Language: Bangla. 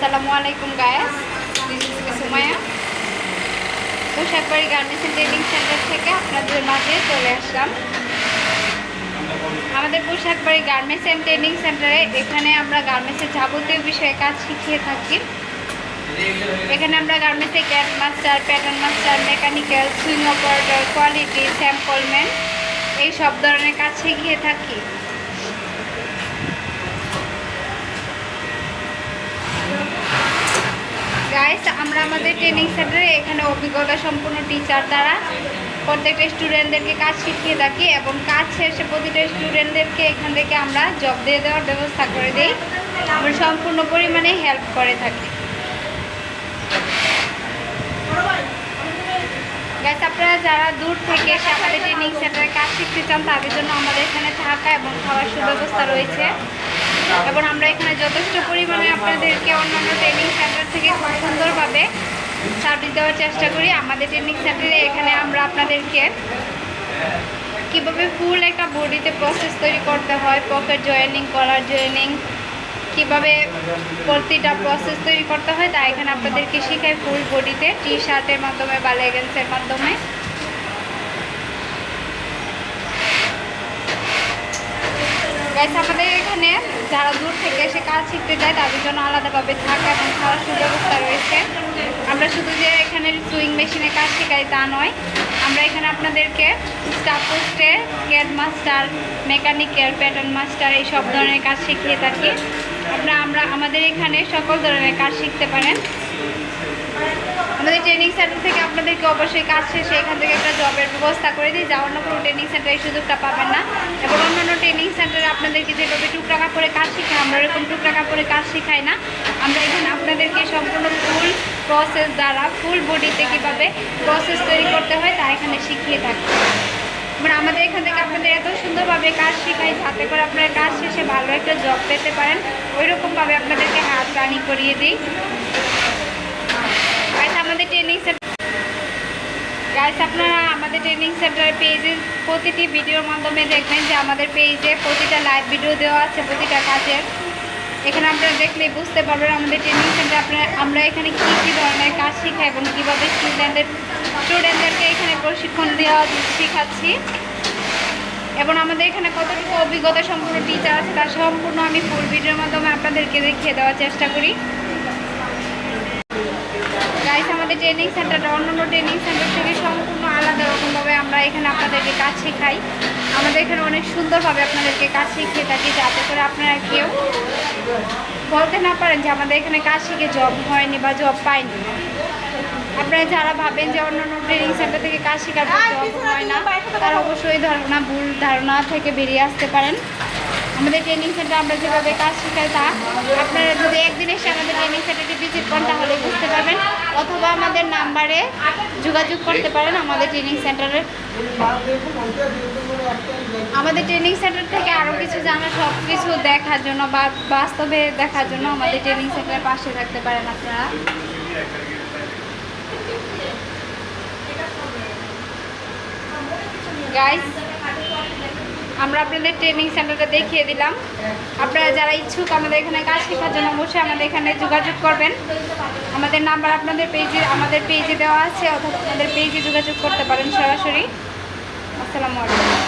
আসসালামু আলাইকুম guys, this is Sumaiya. Poshakbari garments and training centre থেকে আপনাদের মাঝে চলে আসলাম। আমাদের পোশাকবাড়ি গার্মেন্টস এন্ড ট্রেনিং সেন্টারে এখানে আমরা গার্মেন্টসের যাবতীয় বিষয়ে কাজ শিখিয়ে থাকি। এখানে আমরা গার্মেন্টসে cat master, pattern master, mechanical, swing operator, quality, স্যাম্পলম্যান এই সব ধরনের কাজ শিখিয়ে থাকি। গাইস, আমরা আমাদের ট্রেনিং সেন্টারে এখানে অভিজ্ঞতা সম্পন্ন টিচার দ্বারা প্রত্যেকটা স্টুডেন্টদেরকে কাজ শিখিয়ে থাকি এবং কাজ শেষে প্রতিটা স্টুডেন্টদেরকে এখান থেকে আমরা জব দিয়ে দেওয়ার ব্যবস্থা করে দিই। আমরা সম্পূর্ণ পরিমাণে হেল্প করে থাকি। গাইস, আপনারা যারা দূর থেকে এসে আমাদের ট্রেনিং সেন্টারে কাজ শিখতে চান তাদের জন্য আমাদের এখানে থাকা এবং খাওয়ার সুব্যবস্থা রয়েছে এবং আমরা এখানে যথেষ্ট পরিমাণে আপনাদেরকে অন্যান্য ট্রেনিং সেন্টার থেকে খুব সুন্দরভাবে সার্ভিস দেওয়ার চেষ্টা করি। আমাদের ট্রেনিং সেন্টারে এখানে আমরা আপনাদেরকে কীভাবে ফুল একটা বডিতে প্রসেস তৈরি করতে হয়, পকেট জয়েনিং, কলার জয়েনিং, কীভাবে প্রতিটা প্রসেস তৈরি করতে হয় তা এখানে আপনাদেরকে শেখাই ফুল বডিতে, টি শার্টের মাধ্যমে বা লেগিংসের মাধ্যমে। গাইস, আমাদের এখানে যারা দূর থেকে এসে কাজ শিখতে যায় তাদের জন্য আলাদাভাবে থাকা এবং খাওয়ার সুব্যবস্থা রয়েছে। আমরা শুধু যে এখানে সুইং মেশিনে কাজ শেখাই তা নয়, আমরা এখানে আপনাদেরকে স্টাফ পোস্টে CAD master, mechanical, pattern master এই সব ধরনের কাজ শিখিয়ে থাকি। আমরা আমাদের এখানে সকল ধরনের কাজ শিখতে পারেন। আমাদের ট্রেনিং সেন্টার থেকে আপনাদেরকে অবশ্যই কাজ শেষে এখান থেকে একটা জবের ব্যবস্থা করে দিই, যা অন্য কোনো ট্রেনিং সেন্টারে এই সুযোগটা পাবেন না। এবং অন্যান্য ট্রেনিং সেন্টারে আপনাদেরকে যেভাবে টুকরা কাপড়ে কাজ শেখায় আমরা এরকম টুকরা কাপড়ে কাজ শেখাই না। আমরা এখানে আপনাদেরকে সম্পূর্ণ ফুল প্রসেস দ্বারা ফুল বডিতে কীভাবে প্রসেস তৈরি করতে হয় তা এখানে শিখিয়ে থাকি। মানে আমাদের এখান থেকে আপনাদের এত সুন্দরভাবে কাজ শেখাই যাতে করে আপনারা কাজ শেষে ভালো একটা জব পেতে পারেন, ওইরকমভাবে আপনাদেরকে হাত রানি করিয়ে দিই। আমাদের ট্রেনিং সেন্টার গাইস, আপনারা আমাদের ট্রেনিং সেন্টারের পেজে প্রতিটি ভিডিওর মাধ্যমে দেখবেন যে আমাদের পেজে প্রতিটা লাইভ ভিডিও দেওয়া আছে প্রতিটা কাজের। এখানে আপনারা দেখলেই বুঝতে পারবেন আমাদের ট্রেনিং সেন্টার আমরা এখানে কী ধরনের কাজ শেখাই এবং কীভাবে স্টুডেন্টদেরকে এখানে প্রশিক্ষণ দেওয়া শেখাচ্ছি এবং আমাদের এখানে কতটুকু অভিজ্ঞতা সম্পূর্ণ টিচার আছে তার সম্পূর্ণ আমি ফুল ভিডিওর মাধ্যমে আপনাদেরকে দেখিয়ে দেওয়ার চেষ্টা করি। গাইস, আমাদের ট্রেনিং সেন্টারটা অন্যান্য ট্রেনিং সেন্টার থেকে সম্পূর্ণ আলাদা রকমভাবে আমরা এখানে আপনাদেরকে কাজ শেখাই। আমাদের এখানে অনেক সুন্দরভাবে আপনাদেরকে কাজ শিখিয়ে থাকি যাতে করে আপনারা কেউ বলতে না পারেন যে আমাদের এখানে কাজ শিখে জব হয়নি বা জব পায়নি। আপনারা যারা ভাবেন যে অন্যান্য ট্রেনিং সেন্টার থেকে কাজ শেখার পর জব হয় না, তারা অবশ্যই ভুল ধারণা থেকে বেরিয়ে আসতে পারেন। আমাদের ট্রেনিং সেন্টার আমরা যেভাবে কাজ শেখাই তা আপনারা যদি একদিন এসে আমাদের ট্রেনিং সেন্টারটি ভিজিট করেন তাহলে বুঝতে পারবেন, অথবা আমাদের নাম্বারে যোগাযোগ করতে পারেন। আমাদের ট্রেনিং সেন্টার থেকে আরও কিছু জানা, সব কিছু দেখার জন্য বা বাস্তবে দেখার জন্য আমাদের ট্রেনিং সেন্টারের পাশে থাকতে পারেন আপনারা। গাইস, আমরা আপনাদের ট্রেনিং সেন্টারটা দেখিয়ে দিলাম। আপনারা যারা ইচ্ছুক আমাদের এখানে কাজ শেখার জন্য অবশ্যই আমাদের এখানে যোগাযোগ করবেন। আমাদের নাম্বার আমাদের পেজে দেওয়া আছে, অথবা আমাদের পেজে যোগাযোগ করতে পারেন সরাসরি। আসসালামু আলাইকুম।